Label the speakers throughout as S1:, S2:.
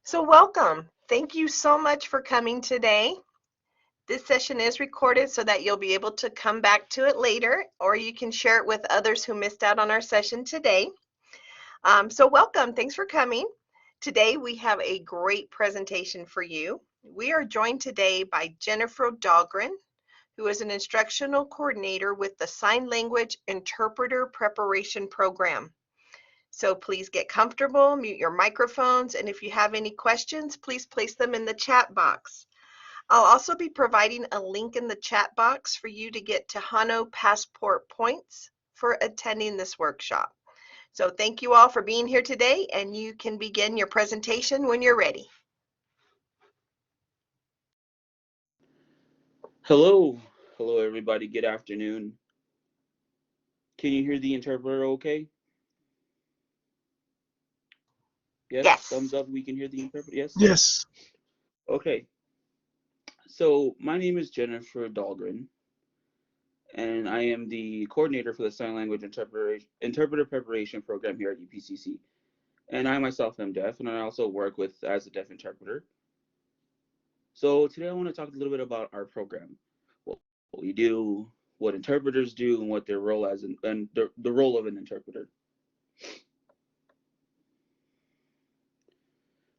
S1: So welcome. Thank you so much for coming today. This session is recorded so that you'll be able to come back to it later, or you can share it with others who missed out on our session today. So welcome. Thanks for coming. Today we have a great presentation for you. We are joined today by Jennifer Dahlgren, who is an instructional coordinator with the Sign Language Interpreter Preparation Program. So please get comfortable, mute your microphones, and if you have any questions, please place them in the chat box. I'll also be providing a link in the chat box for you to get to Hano Passport points for attending this workshop. So thank you all for being here today, and you can begin your presentation when you're ready.
S2: Hello everybody, good afternoon. Can you hear the interpreter okay? Yes? Thumbs up, we can hear the interpreter, yes?
S3: Yes.
S2: Okay, so my name is Jennifer Dahlgren, and I am the coordinator for the Sign Language Interpreter Preparation Program here at Epcc. And I myself am deaf, and I also work as a deaf interpreter. So today I want to talk a little bit about our program, what we do, what interpreters do, and what their role and the role of an interpreter.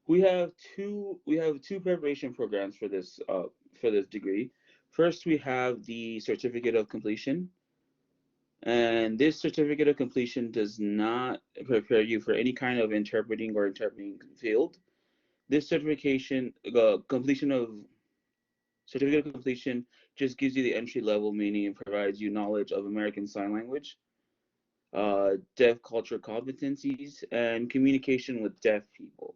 S2: We have two preparation programs for this degree. First, we have the certificate of completion, and this certificate of completion does not prepare you for any kind of interpreting field. This certificate of completion just gives you the entry level, meaning it provides you knowledge of American Sign Language, deaf culture competencies, and communication with deaf people.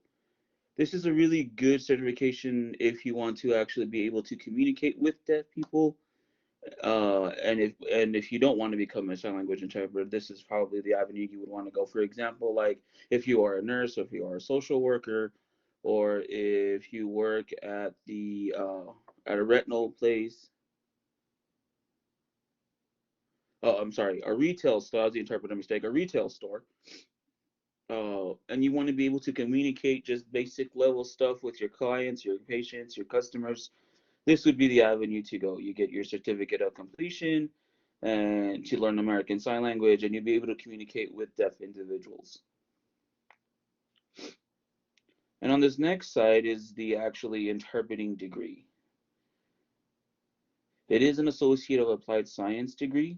S2: This is a really good certification if you want to actually be able to communicate with deaf people. And if you don't want to become a sign language interpreter, this is probably the avenue you would want to go. For example, like if you are a nurse, or if you are a social worker, or if you work at a retinal place. Oh, I'm sorry, a retail store. That was the interpreter mistake. A retail store. And you want to be able to communicate just basic level stuff with your clients, your patients, your customers, this would be the avenue to go. You get your certificate of completion and to learn American Sign Language, and you'll be able to communicate with deaf individuals. And on this next side is the actually interpreting degree. It is an Associate of Applied Science degree.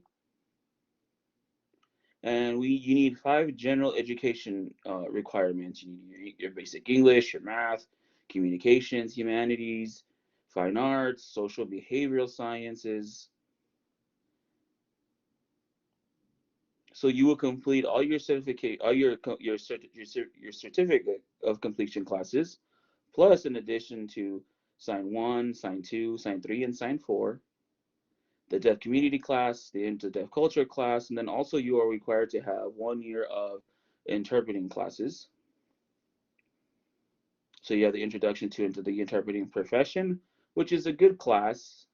S2: And you need 5 general education requirements. You need your basic English, your math, communications, humanities, fine arts, social behavioral sciences. So you will complete all your certificate, all your certificate of completion classes, plus in addition to Sign 1, Sign 2, Sign 3, and Sign 4, the deaf community class, the deaf culture class, and then also you are required to have 1 year of interpreting classes. So you have the introduction into the interpreting profession, which is a good class.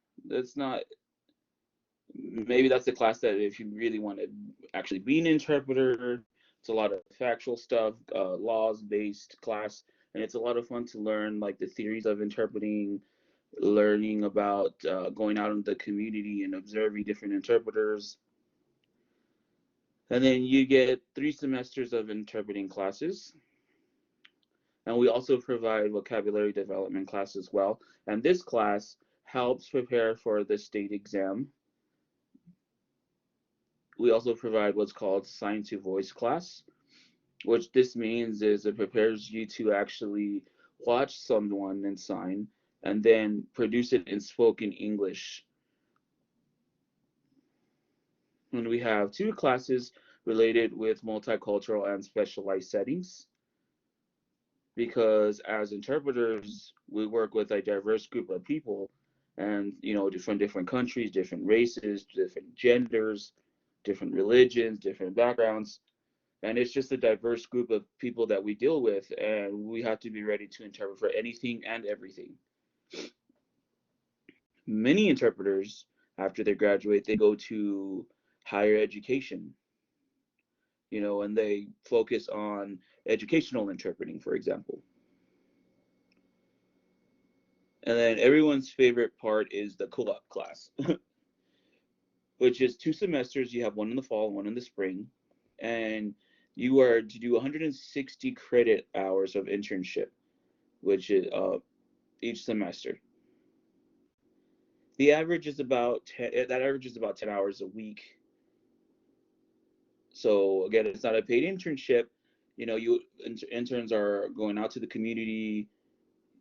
S2: Maybe that's the class that if you really want to actually be an interpreter, it's a lot of factual stuff, laws-based class, and it's a lot of fun to learn like the theories of interpreting, learning about going out in the community and observing different interpreters. And then you get 3 semesters of interpreting classes. And we also provide vocabulary development class as well. And this class helps prepare for the state exam. We also provide what's called Sign to Voice class, which this means is it prepares you to actually watch someone and sign and then produce it in spoken English. And we have 2 classes related with multicultural and specialized settings, because as interpreters, we work with a diverse group of people, and different countries, different races, different genders, different religions, different backgrounds. And it's just a diverse group of people that we deal with, and we have to be ready to interpret for anything and everything. Many interpreters, after they graduate, they go to higher education, and they focus on educational interpreting, for example. And then everyone's favorite part is the co-op class, which is 2 semesters. You have one in the fall, one in the spring, and you are to do 160 credit hours of internship, which is each semester. The average is about 10, that averages about 10 hours a week. So again, it's not a paid internship. You interns are going out to the community.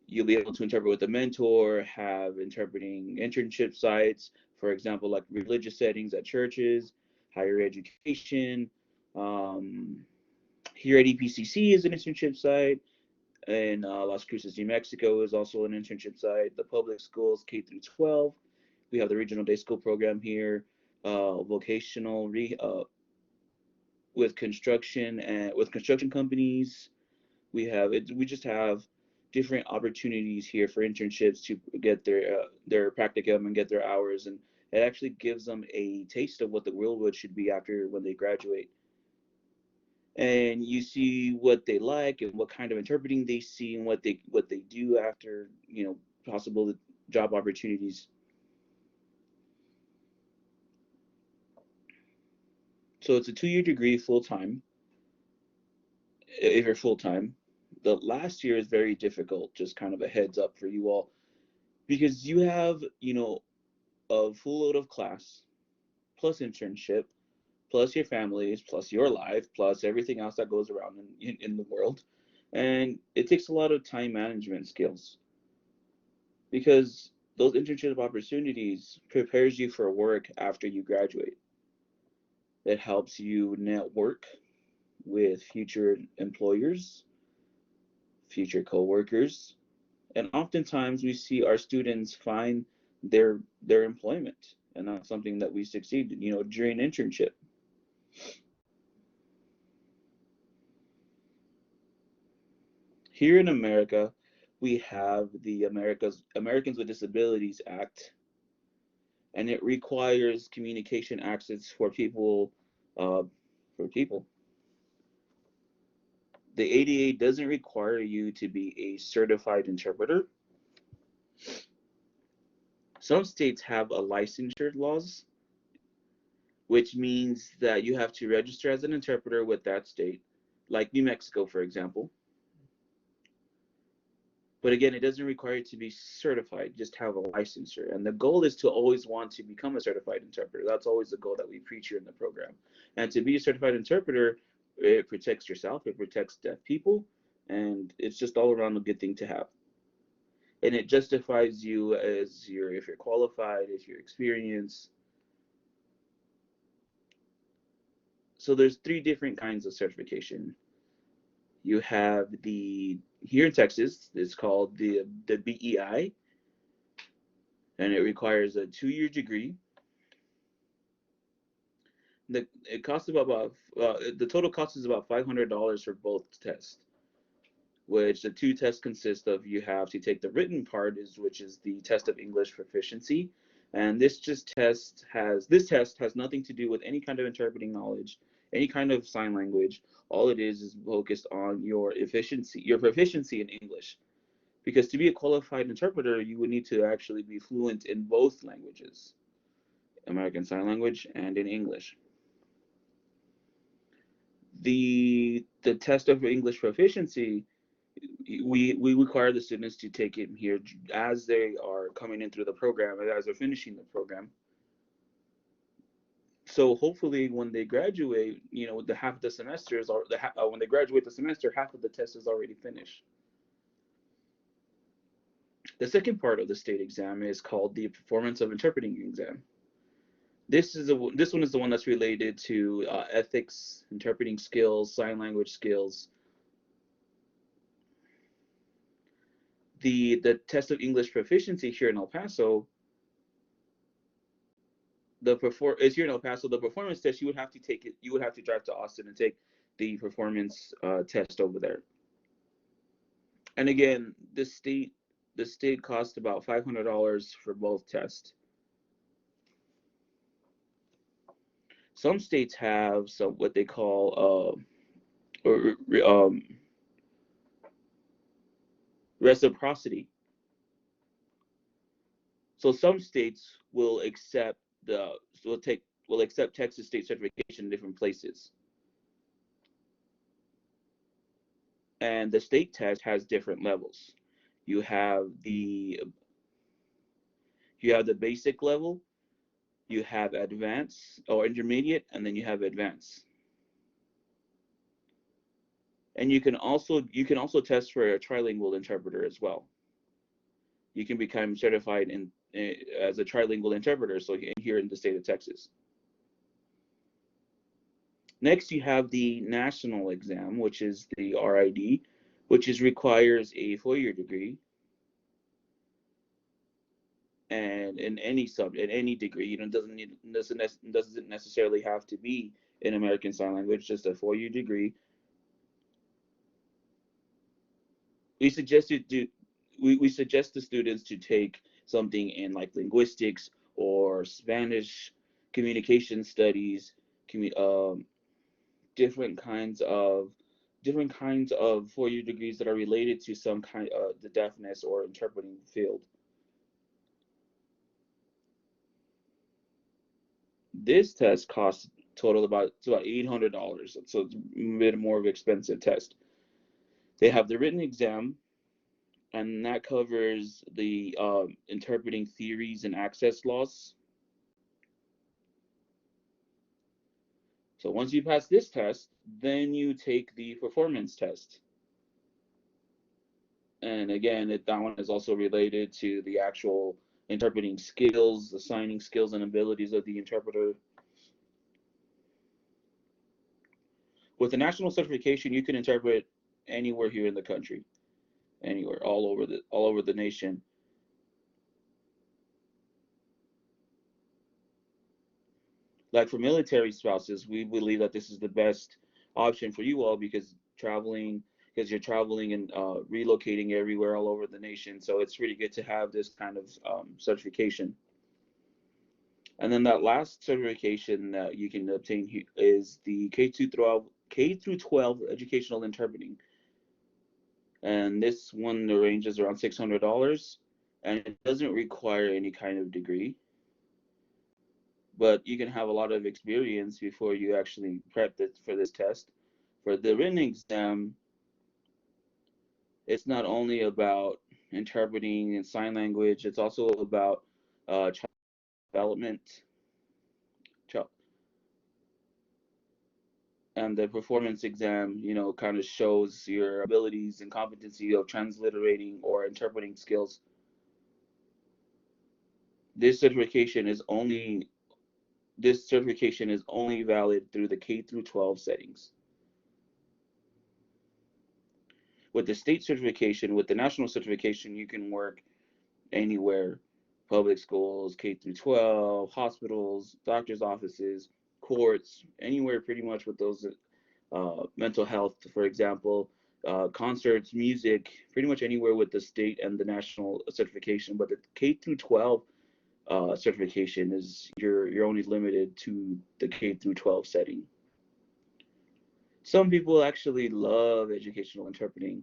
S2: You'll be able to interpret with a mentor, have interpreting internship sites, for example, like religious settings at churches, higher education. Um, Here at Epcc is an internship site, and Las Cruces, New Mexico is also an internship site. The public schools, K through 12. We have the regional day school program here, vocational with construction companies. We just have different opportunities here for internships to get their practicum and get their hours, and it actually gives them a taste of what the real world should be after when they graduate. And you see what they like and what kind of interpreting they see and what they do after possible job opportunities. So it's a 2-year degree full time. If you're full time, the last year is very difficult. Just kind of a heads up for you all, because you have a full load of class plus internship plus your families plus your life plus everything else that goes around in the world, and it takes a lot of time management skills, because those internship opportunities prepares you for work after you graduate. It helps you network with future employers, future coworkers, and oftentimes we see our students find their employment, and that's something that we succeed during internship. Here in America, we have the Americans with Disabilities Act, and it requires communication access for people. Uh, for people, the ADA doesn't require you to be a certified interpreter. Some states have a licensure laws, which means that you have to register as an interpreter with that state, like New Mexico, for example. But again, it doesn't require you to be certified, just have a licensure. And the goal is to always want to become a certified interpreter. That's always the goal that we preach here in the program. And to be a certified interpreter, it protects yourself, it protects deaf people, and it's just all around a good thing to have. And it justifies you as if you're qualified, if you're experienced. So there's 3 different kinds of certification. You have here in Texas, it's called the BEI, and it requires a 2-year degree. It costs about the total cost is about $500 for both tests, which the 2 tests consist of. You have to take the written part, which is the test of English proficiency, and this test has nothing to do with any kind of interpreting knowledge, any kind of sign language. All it is focused on your proficiency in English. Because to be a qualified interpreter, you would need to actually be fluent in both languages, American Sign Language and in English. The test of English proficiency, we require the students to take it here as they are coming in through the program and as they're finishing the program. So hopefully when they graduate, the half of the semesters, or when they graduate the semester, half of the test is already finished. The second part of the state exam is called the Performance of Interpreting Exam. This one is the one that's related to ethics, interpreting skills, sign language skills. The test of English proficiency here in El Paso, is here in El Paso. The performance test, you would have to take it. You would have to drive to Austin and take the performance test over there. And again, the state costs about $500 for both tests. Some states have what they call reciprocity. So some states will accept the will accept Texas state certification in different places, and the state test has different levels. You have the basic level, you have advanced or intermediate, and then you have advanced. And you can also test for a trilingual interpreter as well. You can become certified as a trilingual interpreter, so here in the state of Texas. Next, you have the national exam, which is the RID, which requires a 4-year degree, and in any degree, doesn't necessarily have to be in American Sign Language, just a 4-year degree. We suggest we suggest the students to take something in like linguistics or Spanish, communication studies, different kinds of 4-year degrees that are related to some kind of the deafness or interpreting field. This test costs total about $800, so it's a bit more of an expensive test. They have the written exam, and that covers the interpreting theories and access laws. So once you pass this test, then you take the performance test. And again, that one is also related to the actual interpreting skills, assigning skills and abilities of the interpreter. With the national certification, you can interpret anywhere here in the country, anywhere, all over the nation. Like for military spouses, we believe that this is the best option for you all because you're traveling and relocating everywhere all over the nation. So it's really good to have this kind of certification. And then that last certification that you can obtain is the K through 12 educational interpreting. And this one ranges around $600, and it doesn't require any kind of degree, but you can have a lot of experience before you actually prep for this test. For the written exam, it's not only about interpreting in sign language, it's also about child development. And the performance exam, kind of shows your abilities and competency of transliterating or interpreting skills. This certification is only valid through the K through 12 settings. With the state certification, with the national certification, you can work anywhere: public schools, K through 12, hospitals, doctors' offices, courts, anywhere pretty much with those mental health, for example, concerts, music, pretty much anywhere with the state and the national certification. But the K through 12 certification is you're only limited to the K through 12 setting. Some people actually love educational interpreting.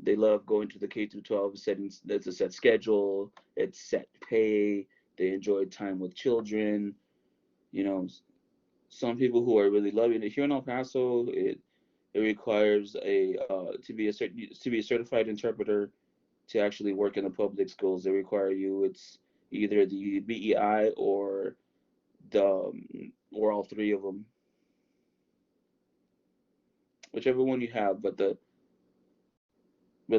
S2: They love going to the K through 12 settings. There's a set schedule, it's set pay. They enjoy time with children. You know, some people who are really loving it. Here in El Paso, it requires to be a certified interpreter to actually work in the public schools. They require you. It's either the BEI or all three of them, whichever one you have. But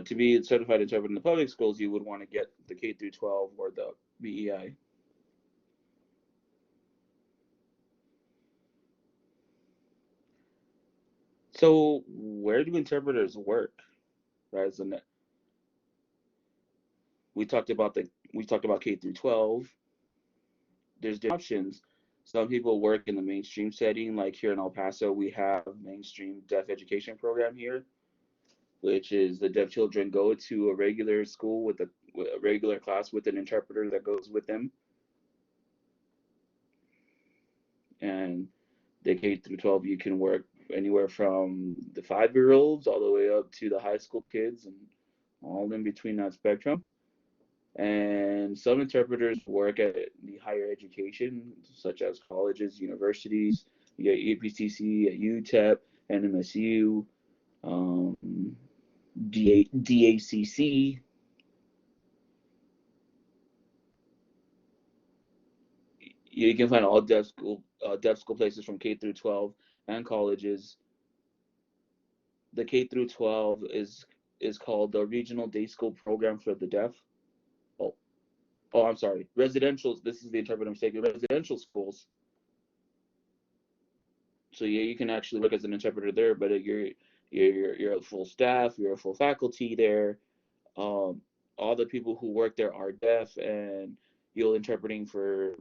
S2: to be a certified interpreter in the public schools, you would want to get the K through 12 or the BEI. So where do interpreters work? Right? So we talked about K through 12. There's different options. Some people work in the mainstream setting, like here in El Paso, we have mainstream deaf education program here, which is the deaf children go to a regular school with a regular class with an interpreter that goes with them. And the K through 12, you can work anywhere from the 5-year-olds all the way up to the high school kids and all in between that spectrum. And some interpreters work at the higher education, such as colleges, universities. You get Epcc, at UTEP, NMSU, um, DACC. You can find all deaf school places from K through 12 and colleges. The K through 12 is called the Regional Day School Program for the Deaf. Oh, I'm sorry. Residential. This is the interpreter mistake. Residential schools. So yeah, you can actually work as an interpreter there, but you're a full staff. You're a full faculty there. Um, all the people who work there are deaf, and you'll interpreting for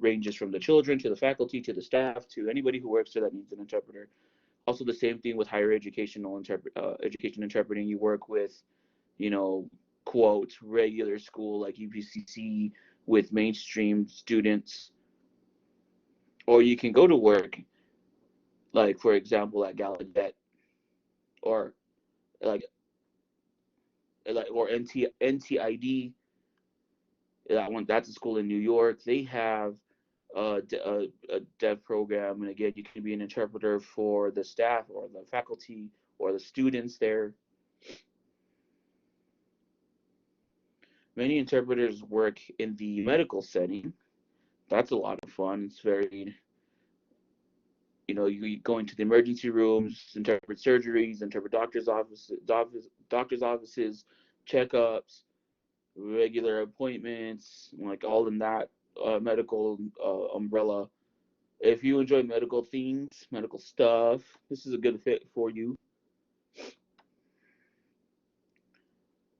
S2: ranges from the children to the faculty to the staff to anybody who works there that needs an interpreter. Also, the same thing with higher education interpreting. You work with, you know, quote regular school like UPCC with mainstream students, or you can go to work like for example at Gallaudet or like or NTID. That's a school in New York. They have a dev program, and again, you can be an interpreter for the staff or the faculty or the students there. Many interpreters work in the medical setting. That's a lot of fun. It's very, you go into the emergency rooms, interpret surgeries, interpret doctors' offices, checkups, regular appointments, like all in that medical umbrella. If you enjoy medical things, medical stuff, this is a good fit for you.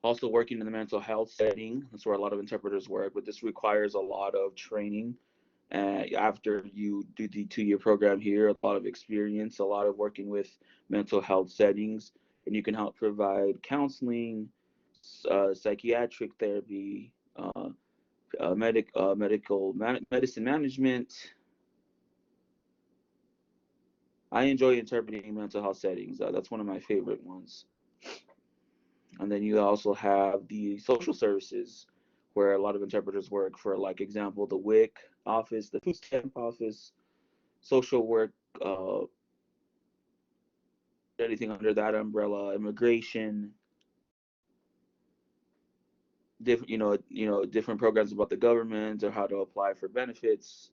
S2: Also, working in the mental health setting, that's where a lot of interpreters work, but this requires a lot of training. After you do the 2-year program here, a lot of experience, a lot of working with mental health settings, and you can help provide counseling, psychiatric therapy, medicine management. I enjoy interpreting mental health settings. That's one of my favorite ones. And then you also have the social services, where a lot of interpreters work for, like example, the WIC office, the food stamp office, social work, uh, anything under that umbrella, immigration, different programs about the government or how to apply for benefits,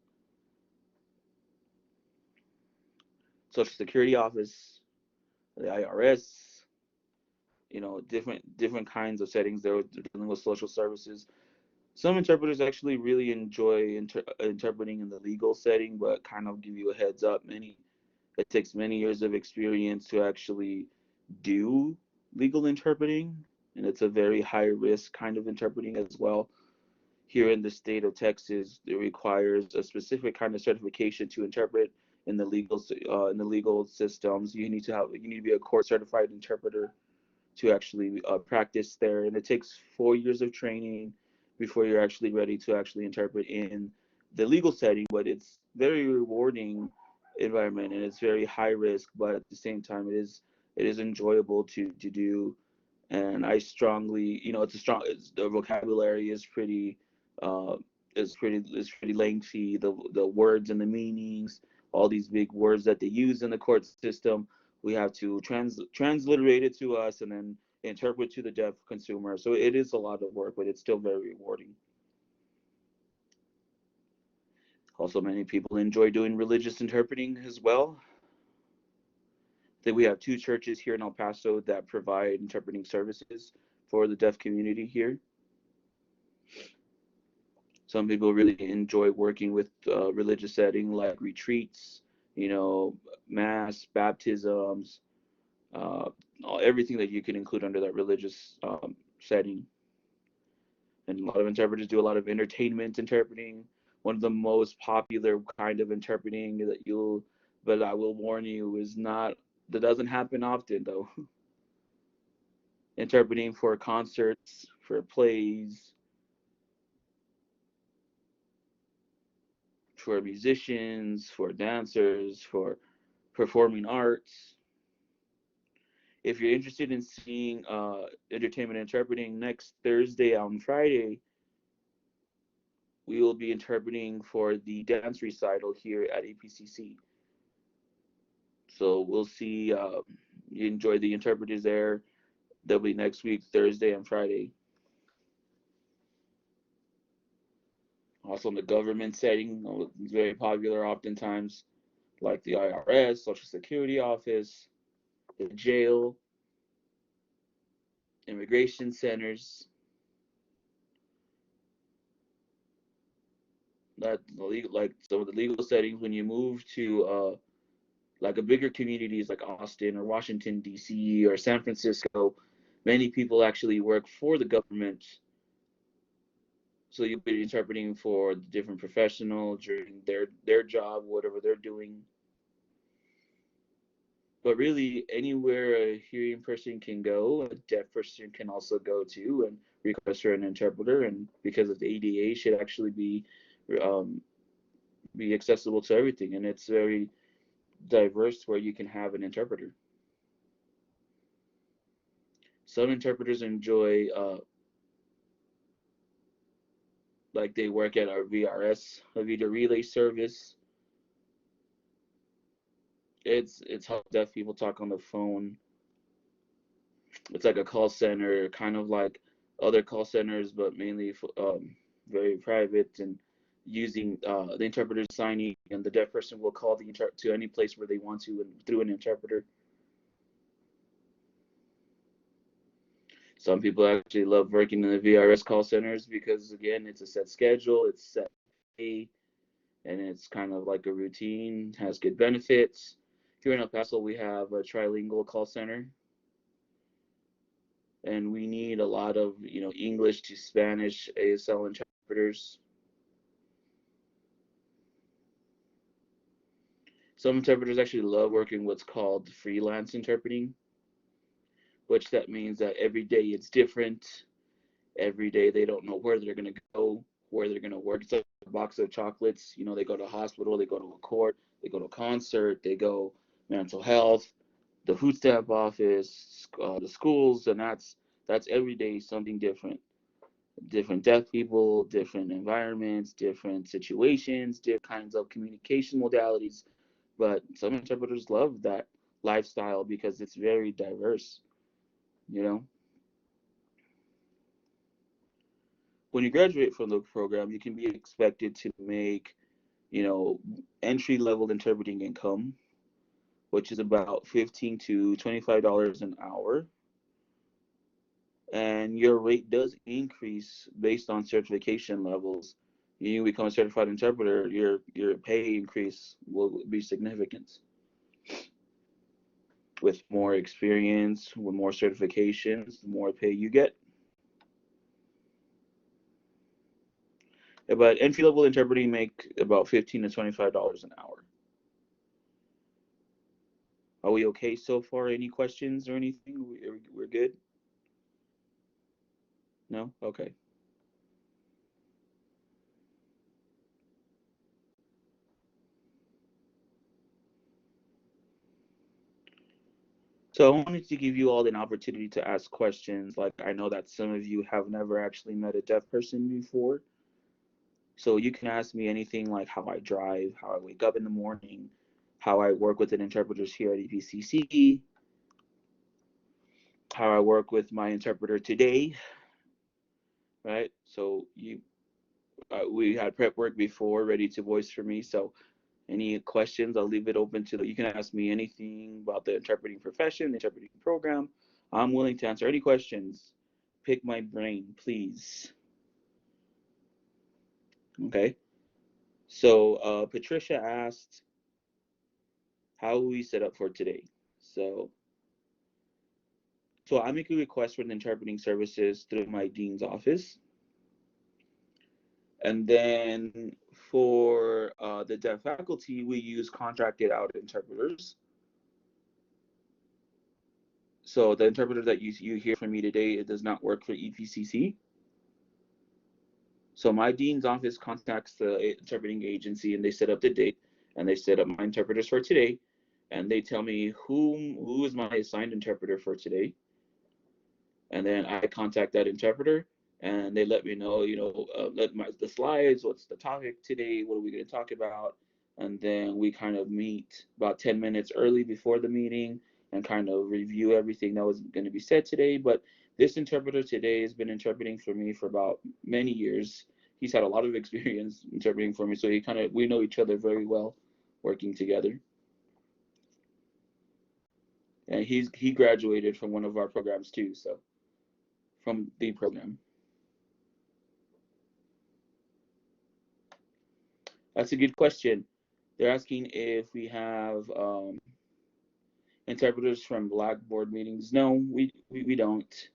S2: social security office, the IRS, different kinds of settings they're dealing with social services. Some interpreters actually really enjoy interpreting in the legal setting, but kind of give you a heads up. It takes many years of experience to actually do legal interpreting, and it's a very high risk kind of interpreting as well. Here in the state of Texas, it requires a specific kind of certification to interpret in the legal systems. You need to be a court certified interpreter to actually practice there, and it takes 4 years of training before you're actually ready to actually interpret in the legal setting. But it's very rewarding environment, and it's very high risk, but at the same time, it is enjoyable to do. And I strongly, the vocabulary uh, is pretty lengthy. The words and the meanings, all these big words that they use in the court system, we have to transliterate it to us and then interpret to the deaf consumer. So it is a lot of work, but it's still very rewarding. Also, many people enjoy doing religious interpreting as well. That we have 2 churches here in El Paso that provide interpreting services for the deaf community here. Some people really enjoy working with religious setting like retreats, you know, mass, baptisms, uh, everything that you can include under that religious setting. And a lot of interpreters do a lot of entertainment interpreting. One of the most popular kind of interpreting but I will warn you, that doesn't happen often though. Interpreting for concerts, for plays, for musicians, for dancers, for performing arts. If you're interested in seeing entertainment interpreting next Thursday on Friday, we will be interpreting for the dance recital here at Epcc. So we'll see. You enjoy the interpreters there. They'll be next week, Thursday and Friday. Also in the government setting, it's very popular oftentimes, like the IRS, Social Security Office, the jail, immigration centers. That like some of the legal settings when you move to like a bigger communities like Austin or Washington D.C. or San Francisco, many people actually work for the government. So you'll be interpreting for the different professionals during their job, whatever they're doing. But really, anywhere a hearing person can go, a deaf person can also go to and request for an interpreter. And because of the ADA, should actually um, be accessible to everything, and it's very diverse where you can have an interpreter. Some interpreters enjoy like they work at our VRS, a video relay service. It's how deaf people talk on the phone. It's like a call center, kind of like other call centers, but mainly very private and using the interpreter signing, and the deaf person will call to any place where they want to and through an interpreter. Some people actually love working in the VRS call centers because again, it's a set schedule, it's set pay, and it's kind of like a routine, has good benefits. Here in El Paso, we have a trilingual call center, and we need a lot of English to Spanish ASL interpreters. Some interpreters actually love working what's called freelance interpreting, which that means that every day it's different. Every day they don't know where they're going to go, where they're going to work. It's like a box of chocolates. They go to a hospital, they go to a court, they go to a concert, they go mental health, the food stamp office, the schools, and that's every day something different. Different deaf people, different environments, different situations, different kinds of communication modalities. But some interpreters love that lifestyle because it's very diverse, you know. When you graduate from the program, you can be expected to make, entry level interpreting income, which is about $15 to $25 an hour. And your rate does increase based on certification levels. You become a certified interpreter, your pay increase will be significant. With more experience, with more certifications, the more pay you get. But entry level interpreting make about $15 to $25 an hour. Are we okay so far? Any questions or anything? We're good? No? Okay. So I wanted to give you all an opportunity to ask questions. Like I know that some of you have never actually met a deaf person before. So you can ask me anything like how I drive, how I wake up in the morning, how I work with an interpreters here at EPCC, how I work with my interpreter today, right? So we had prep work before, ready to voice for me. So any questions, I'll leave it open you can ask me anything about the interpreting profession, the interpreting program. I'm willing to answer any questions. Pick my brain, please. Okay. So Patricia asked, how will we set up for today? So I make a request for the interpreting services through my dean's office. And then for the deaf faculty, we use contracted out interpreters. So the interpreter that you hear from me today, it does not work for EPCC. So my dean's office contacts the interpreting agency and they set up the date and they set up my interpreters for today. And they tell me who is my assigned interpreter for today. And then I contact that interpreter and they let me know, the slides, what's the topic today, what are we going to talk about, and then we kind of meet about 10 minutes early before the meeting and kind of review everything that was going to be said today. But this interpreter today has been interpreting for me for about many years. He's had a lot of experience interpreting for me, so we know each other very well, working together. And he graduated from one of our programs too, so from the program. That's a good question. They're asking if we have interpreters from Blackboard Meetings. No, we don't.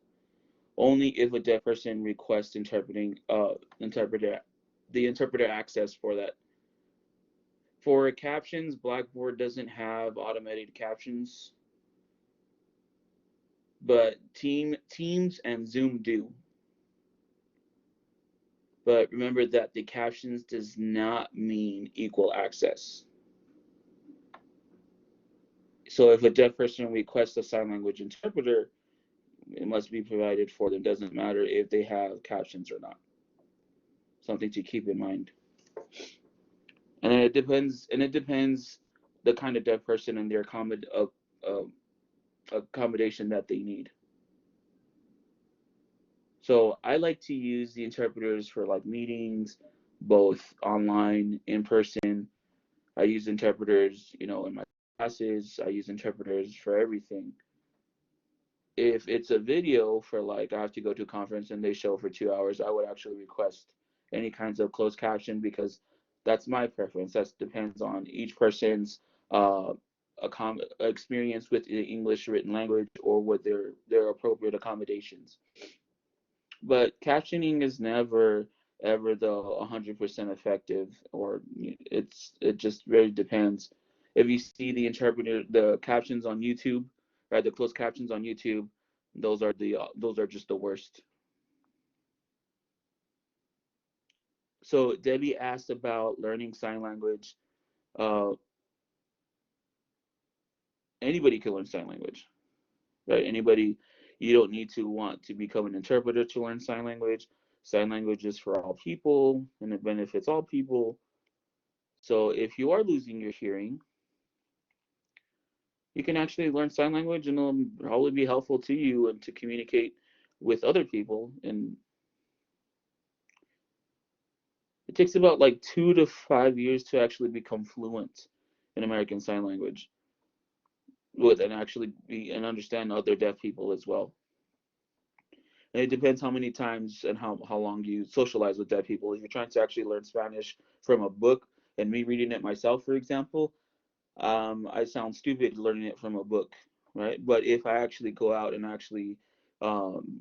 S2: Only if a deaf person requests the interpreter access for that. For captions, Blackboard doesn't have automated captions, but Teams and Zoom do. But remember that the captions does not mean equal access. So if a deaf person requests a sign language interpreter, it must be provided for them. Doesn't matter if they have captions or not. Something to keep in mind. And it depends the kind of deaf person and their accommodation that they need. So I like to use the interpreters for like meetings, both online, in person. I use interpreters, in my classes. I use interpreters for everything. If it's a video for like I have to go to a conference and they show for 2 hours, I would actually request any kinds of closed caption because that's my preference. That depends on each person's uh, experience with the English written language or with their appropriate accommodations. But captioning is never ever the 100% effective, or it just really depends. If you see the captions on YouTube, right, the closed captions on YouTube, those are just the worst. So Debbie asked about learning sign language. Uh, Anybody can learn sign language, right? Anybody, you don't need to want to become an interpreter to learn sign language. Sign language is for all people and it benefits all people. So if you are losing your hearing, you can actually learn sign language and it'll probably be helpful to you and to communicate with other people. And it takes about like 2 to 5 years to actually become fluent in American Sign Language with and actually be and understand other deaf people as well. And it depends how many times and how long you socialize with deaf people. If you're trying to actually learn Spanish from a book and me reading it myself, for example, I sound stupid learning it from a book, right? But if I actually go out and actually um,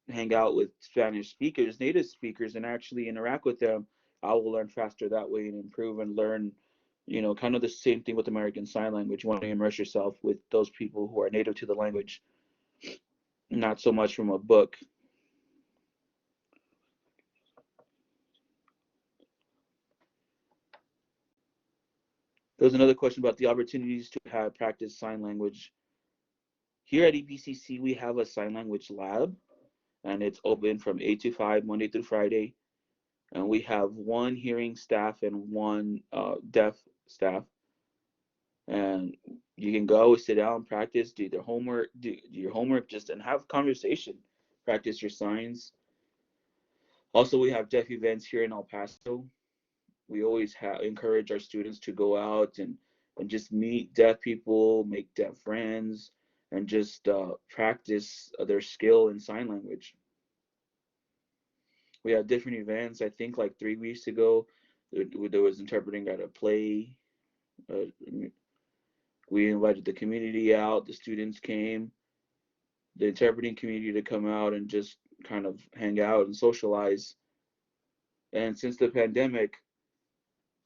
S2: hang out with Spanish speakers, native speakers, and actually interact with them, I will learn faster that way and improve and learn, kind of the same thing with American Sign Language. You want to immerse yourself with those people who are native to the language, not so much from a book. There's another question about the opportunities to have practice sign language. Here at EPCC, we have a sign language lab, and it's open from 8 to 5, Monday through Friday. And we have one hearing staff and one deaf staff. And you can go, sit down, practice, do your homework, just and have conversation, practice your signs. Also, we have deaf events here in El Paso. We always encourage our students to go out and just meet deaf people, make deaf friends, and just practice their skill in sign language. We had different events. I think like 3 weeks ago, there was interpreting at a play. Uh, we invited the community out. The students came, the interpreting community to come out and just kind of hang out and socialize. And since the pandemic,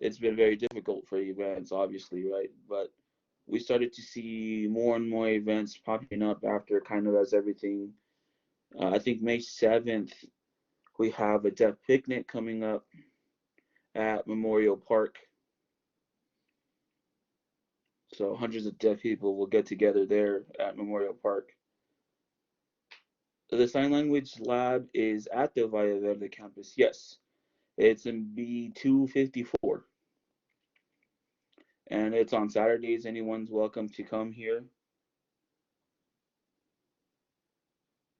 S2: it's been very difficult for events, obviously, right? But we started to see more and more events popping up after kind of as everything. I think May 7th, we have a deaf picnic coming up at Memorial Park. So hundreds of deaf people will get together there at Memorial Park. The sign language lab is at the Valle Verde campus. Yes, it's in B254, and it's on Saturdays. Anyone's welcome to come here.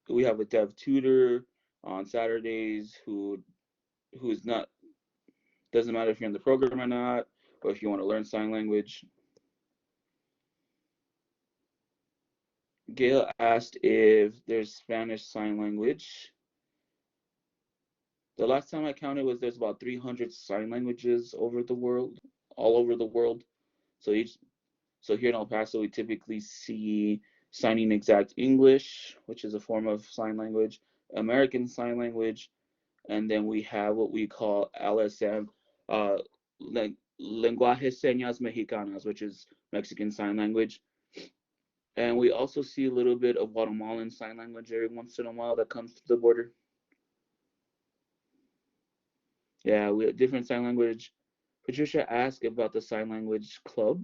S2: We have a dev tutor on Saturdays who's not, doesn't matter if you're in the program or not, or if you want to learn sign language. Gail asked if there's Spanish sign language. The last time I counted was there's about 300 sign languages over the world, all over the world. So here in El Paso, we typically see Signing Exact English, which is a form of sign language, American Sign Language, and then we have what we call LSM, uh, Lenguaje Señas Mexicanas, which is Mexican Sign Language. And we also see a little bit of Guatemalan Sign Language every once in a while that comes to the border. Yeah, we have different sign language. Patricia asked about the sign language club.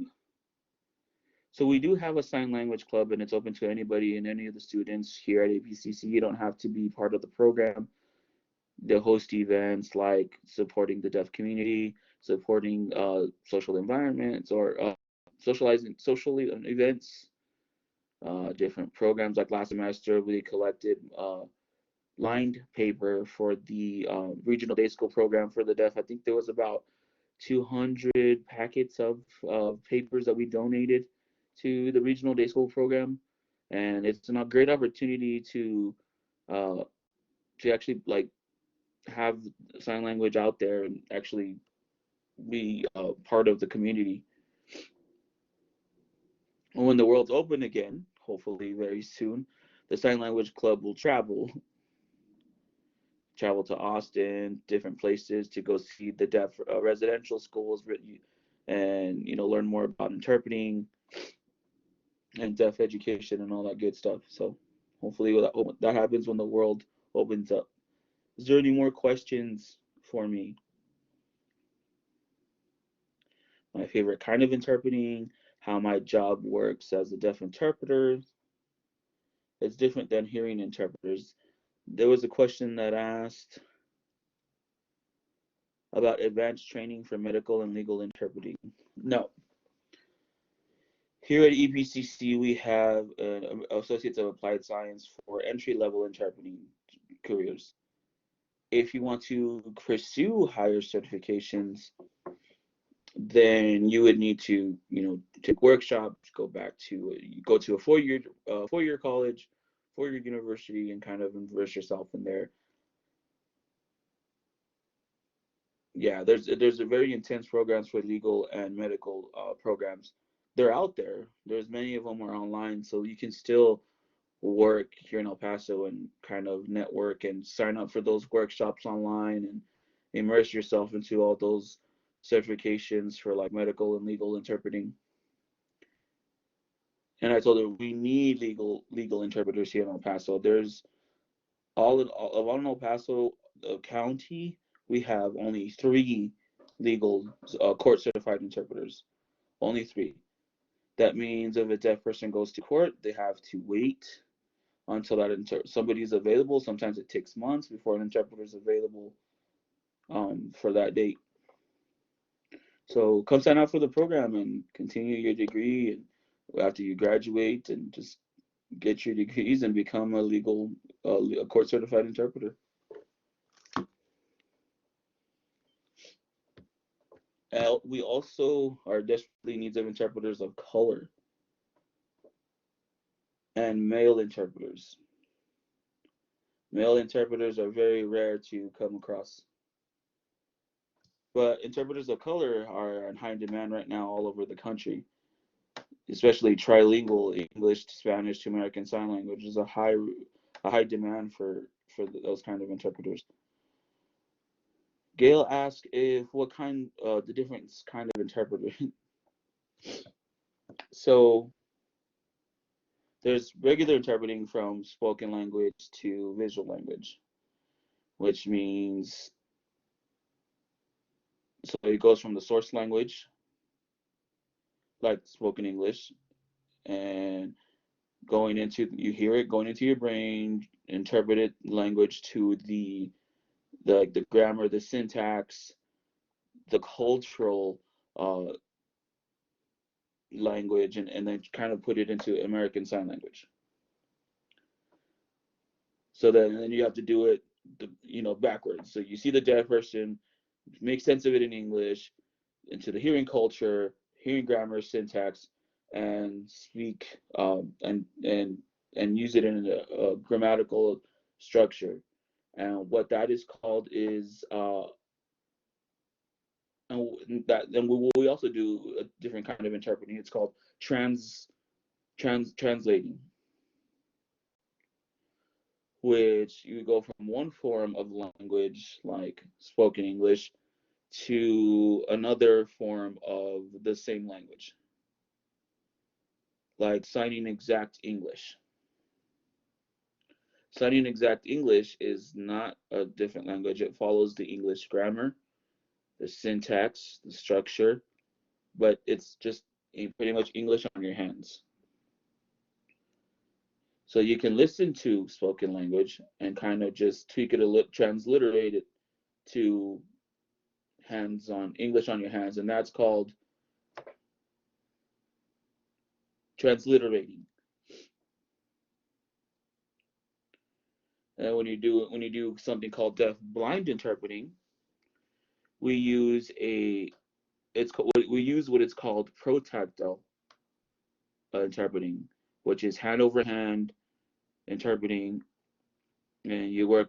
S2: So we do have a sign language club, and it's open to anybody and any of the students here at APCC. You don't have to be part of the program. They host events like supporting the deaf community, supporting social environments, or socializing socially events. Different programs, like last semester we collected lined paper for the regional day school program for the deaf. I think there was about 200 packets of papers that we donated to the regional day school program, and it's a great opportunity uh, to actually like have sign language out there and actually be part of the community. And when the world's open again, hopefully very soon, the sign language club will travel to Austin, different places to go see the deaf residential schools, and learn more about interpreting and deaf education and all that good stuff. So hopefully that happens when the world opens up. Is there any more questions for me? My favorite kind of interpreting, how my job works as a deaf interpreter. It's different than hearing interpreters. There was a question that asked about advanced training for medical and legal interpreting. No. Here at EPCC, we have an Associates of Applied Science for entry-level interpreting careers. If you want to pursue higher certifications, then you would need to, take workshops, go to a four-year college, four-year university, and kind of immerse yourself in there. Yeah, there's a very intense programs for legal and medical programs. They're out there. There's many of them are online, so you can still work here in El Paso and kind of network and sign up for those workshops online and immerse yourself into all those certifications for like medical and legal interpreting. And I told her we need legal interpreters here in El Paso. There's all in El Paso County, we have only 3 legal court certified interpreters. Only 3. That means if a deaf person goes to court, they have to wait until somebody's available. Sometimes it takes months before an interpreter is available for that date. So come sign up for the program and continue your degree, and after you graduate, and just get your degrees and become a court certified interpreter. We also are desperately needs of interpreters of color and male interpreters. Male interpreters are very rare to come across. But interpreters of color are in high demand right now all over the country, especially trilingual English to Spanish to American Sign Language is a high demand for those kind of interpreters. Gail asked if what kind the different kind of interpreter. So there's regular interpreting from spoken language to visual language, which means so it goes from the source language, like spoken English, and you hear it going into your brain, interpreted language to the grammar, the syntax, the cultural language, and then kind of put it into American Sign Language. So then you have to do it, backwards. So you see the deaf person, make sense of it in English, into the hearing culture, hearing grammar, syntax, and speak and use it in a grammatical structure. And what that is called is and then we also do a different kind of interpreting. It's called translating, which you go from one form of language like spoken English to another form of the same language, like signing exact English. Signing exact English is not a different language. It follows the English grammar, the syntax, the structure, but it's just pretty much English on your hands. So you can listen to spoken language and kind of just tweak it a little, transliterate it to hands on English on your hands, and that's called transliterating. And when you do something called deaf blind interpreting, we use what it's called protactile interpreting, which is hand over hand interpreting, and you have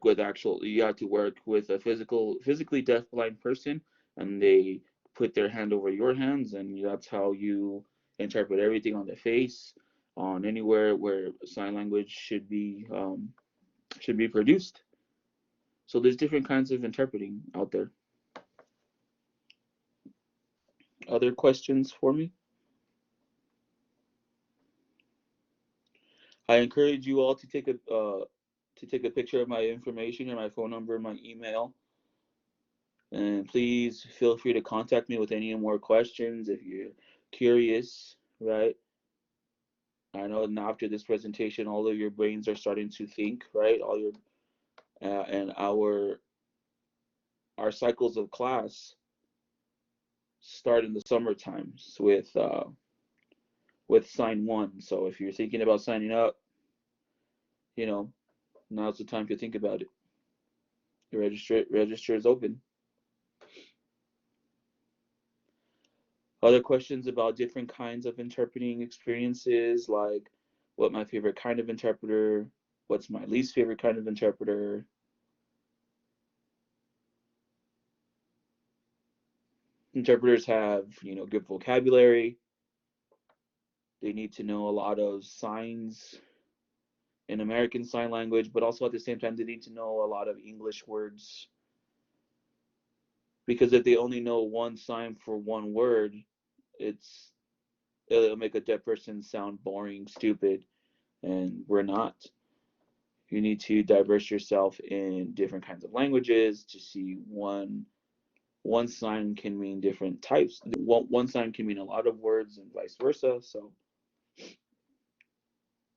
S2: to work with a physically deaf blind person, and they put their hand over your hands, and that's how you interpret everything on the face, on anywhere where sign language should be produced. So there's different kinds of interpreting out there. Other questions for me? I encourage you all to take a picture of my information and my phone number, my email, and please feel free to contact me with any more questions if you're curious. Right? I know now after this presentation, all of your brains are starting to think. Right? All your and our cycles of class start in the summer times with sign one. So if you're thinking about signing up, now's the time to think about it. The register is open. Other questions about different kinds of interpreting experiences, like what my favorite kind of interpreter, what's my least favorite kind of interpreter. Interpreters have, good vocabulary. They need to know a lot of signs in American Sign Language, but also at the same time, they need to know a lot of English words. Because if they only know one sign for one word, it'll make a deaf person sound boring, stupid, and we're not. You need to diverse yourself in different kinds of languages to see one sign can mean different types. One sign can mean a lot of words and vice versa. So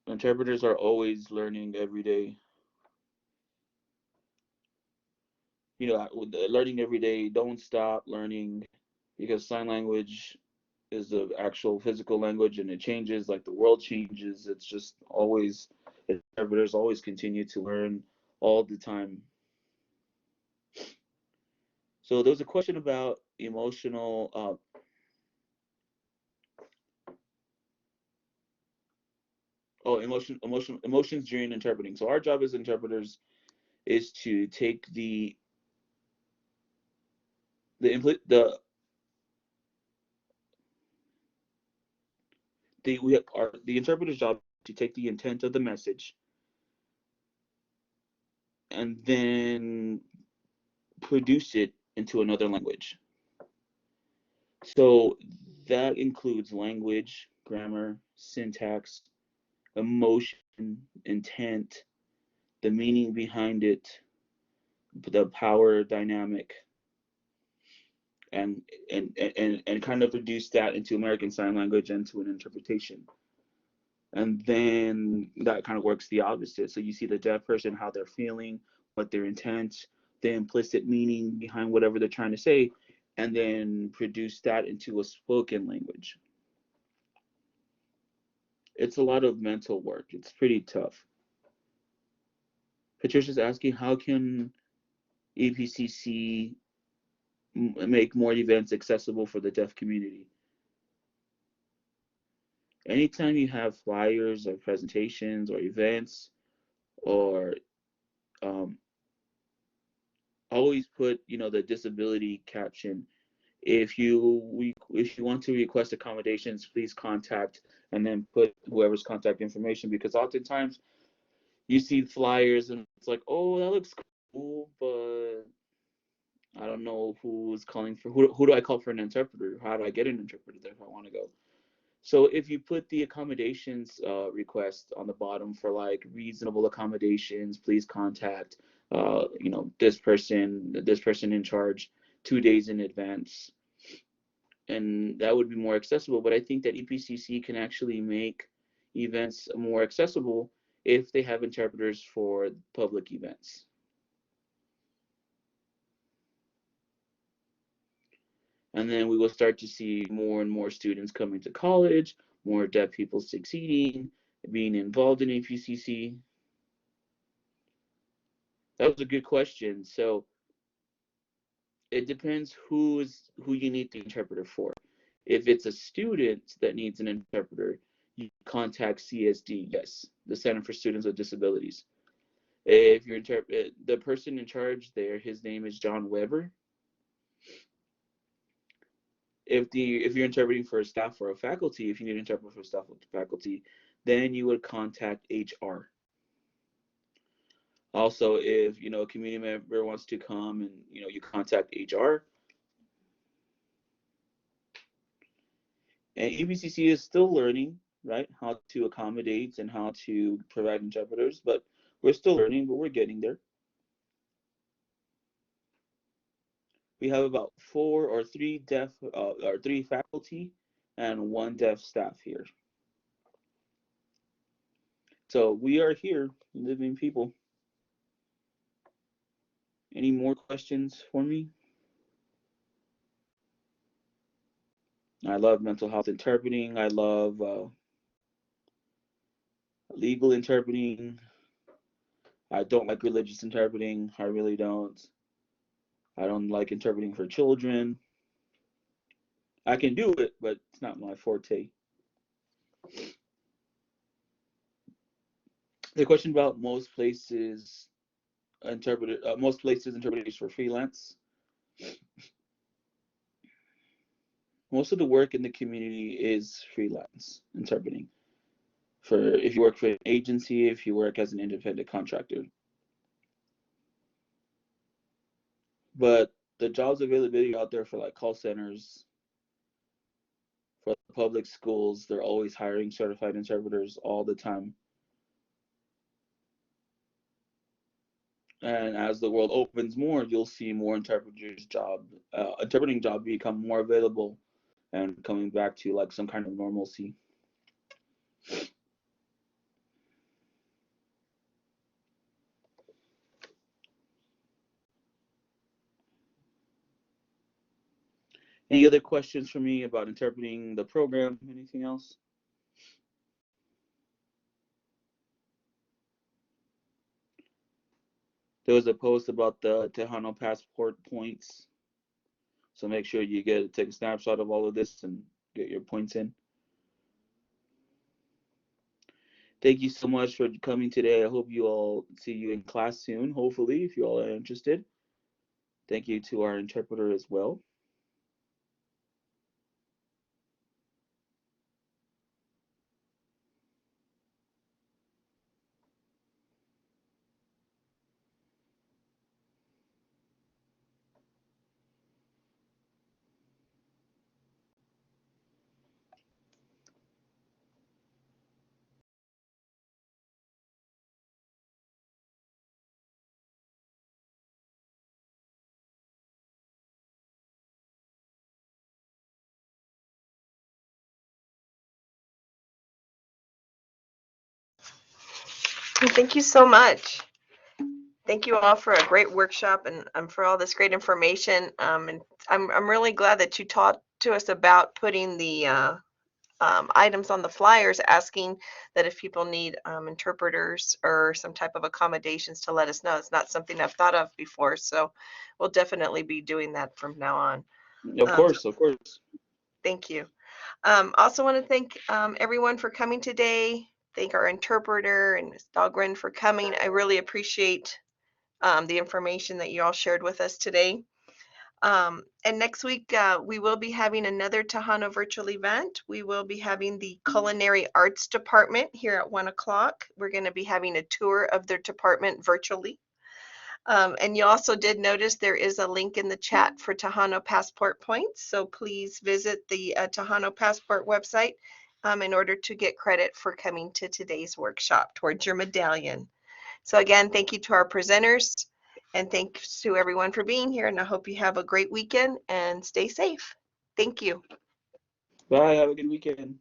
S2: interpreters are always learning every day. Learning every day. Don't stop learning, because sign language is the actual physical language, and it changes like the world changes. It's just always, interpreters always continue to learn all the time. So there was a question about emotions during interpreting. So our job as interpreters is to take the interpreter's job to take the intent of the message and then produce it into another language. So that includes language, grammar, syntax, emotion, intent, the meaning behind it, the power dynamic, and kind of reduce that into American Sign Language and to an interpretation. And then that kind of works the opposite. So you see the deaf person, how they're feeling, what their intent, the implicit meaning behind whatever they're trying to say, and then produce that into a spoken language. It's a lot of mental work. It's pretty tough. Patricia's asking, how can EPCC make more events accessible for the deaf community? Anytime you have flyers or presentations or events, or um, always put, the disability caption. If you want to request accommodations, please contact, and then put whoever's contact information, because oftentimes you see flyers and it's like, oh, that looks cool, but I don't know who's calling for who do I call for an interpreter? How do I get an interpreter there if I want to go? So if you put the accommodations request on the bottom for like reasonable accommodations, please contact this person in charge 2 days in advance, and that would be more accessible. But I think that EPCC can actually make events more accessible if they have interpreters for public events. And then we will start to see more and more students coming to college, more deaf people succeeding, being involved in EPCC. That was a good question. So it depends who you need the interpreter for. If it's a student that needs an interpreter, you contact CSD, yes, the Center for Students with Disabilities. If you're the person in charge there, his name is John Weber. If you're interpreting for a staff or a faculty, if you need an interpreter for staff or faculty, then you would contact HR. Also, if a community member wants to come and you contact HR. And EPCC is still learning, right, how to accommodate and how to provide interpreters, but we're still learning, but we're getting there. We have about 3 faculty and 1 deaf staff here. So we are here, living people. Any more questions for me? I love mental health interpreting. I love legal interpreting. I don't like religious interpreting. I really don't. I don't like interpreting for children. I can do it, but it's not my forte. The question about most places interpreters for freelance. Most of the work in the community is freelance interpreting. For if you work for an agency, if you work as an independent contractor. But the jobs availability out there for like call centers, for public schools, they're always hiring certified interpreters all the time. And as the world opens more, you'll see more interpreting job become more available and coming back to like some kind of normalcy. Any other questions for me about interpreting the program? Anything else? There was a post about the Tejano passport points. So make sure you take a snapshot of all of this and get your points in. Thank you so much for coming today. I hope you all see you in class soon, hopefully, if you all are interested. Thank you to our interpreter as well.
S1: Thank you so much. Thank you all for a great workshop and for all this great information. And I'm really glad that you taught to us about putting the items on the flyers, asking that if people need interpreters or some type of accommodations to let us know. It's not something I've thought of before, so we'll definitely be doing that from now on.
S2: Of course, of course.
S1: Thank you. Also want to thank everyone for coming today. Thank our interpreter and Ms. Dahlgren for coming. I really appreciate the information that you all shared with us today. And next week, we will be having another Tejano virtual event. We will be having the Culinary Arts Department here at 1 o'clock. We're going to be having a tour of their department virtually. And you also did notice there is a link in the chat for Tejano Passport points. So please visit the Tejano Passport website in order to get credit for coming to today's workshop towards your medallion. So again, thank you to our presenters and thanks to everyone for being here. And I hope you have a great weekend and stay safe. Thank you.
S2: Bye. Have a good weekend.